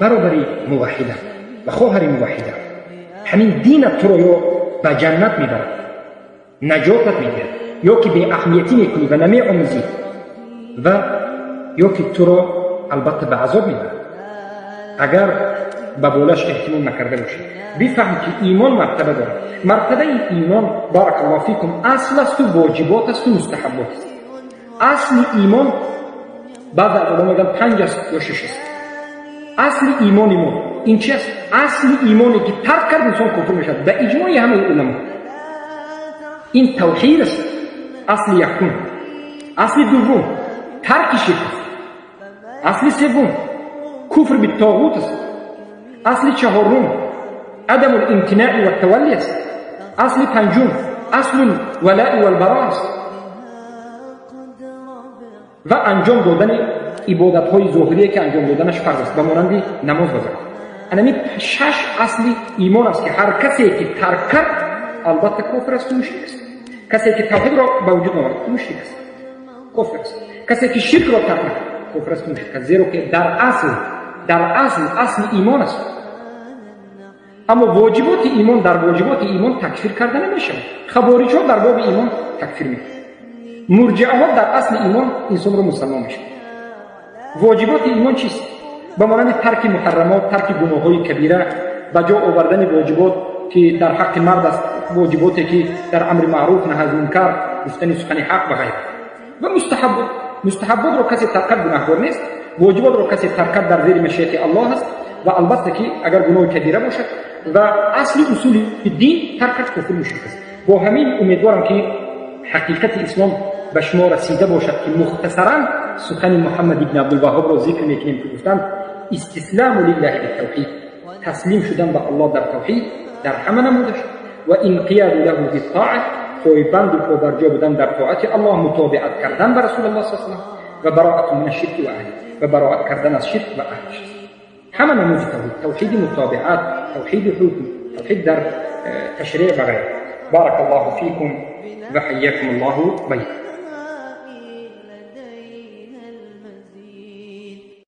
برابری موحده و خواهر موحده، همین دینت تو رو یا به جنت میبرد، نجاتت میده، یا که به اهمیتی میکنی و نمیآموزی و یا که تو رو البته به عذاب میبرد اگر به بولش احتمال نکرده باشی. بفهم که ایمان مرتبه داره. مرتبه ایمان بارک الله فیکم اصل است و واجبات است و مستحبات است. اصل ایمان بعض از میگن 5 است یا 6 است. اصل ایمان ما این چی است؟ اصل ایمانی که ترک کرد انسان کفر میشد به اجماع همه علما. این توحید است، اصل یکم. اصل دوم ترک شرک است. اصل سوم کفر بالطاغوت است. اصل چهارم عدم الامتناع و التولی است. اصل پنجم اصل الولاء والبراء است و انجام دادن عبادت های ظاهری که انجام دادنش فرض است، به مانند نماز و زکات. یعنی 6 اصل ایمان است که هر کسی که ترک کرد البته کافر است و مشرک است. کسی که توحید را به وجود آورد مشرک است، کافر است. کسی که شرک را ترک کرد کافر است و مشرک است، زیرا که در اصل ایمان است. اما واجبات ایمان، در واجبات ایمان تکفیر کرده نمیشه. خوارج ها در باب ایمان تکفیر میکنند. مرجعه ها در اصل ایمان انسان را مسلمان میشه. واجبات ایمان چیست؟ به مانند ترک محرمات، ترک گناه های کبیره، به جا آوردن واجبات که در حق مرد است، واجباتی که در امر معروف نهی از منکر، گفتن سخن حق و غیره. و مستحبات را کسی ترک کرد گناهکار نیست. واجبات را کسی ترک کرد در زیر مشیت الله است و البته که اگر گناه کبیره باشد و اصل اصول دین ترک کرد کفر مشرک است. با همین امیدوارم که حقیقت اسلام به شما رسیده باشد که مختصرا سخن محمد ابن عبدالوهاب را ذکر میکنیم که گفتند استسلام لله بالتوحید، تسلیم شدن به الله در توحید در همه نمودش، و انقیاد له بالطاعه، پایبند و پابرجا بودن در طاعت الله، متابعت کردن به رسول الله صلی الله علیه و و براءت من الشرک و اهله، و براءت کردن از شرک و اهلش. همه نمود توحید متابعت، توحید حکم، توحید در تشریع و غیره. بارک الله فیکم و حیاکم الله بین.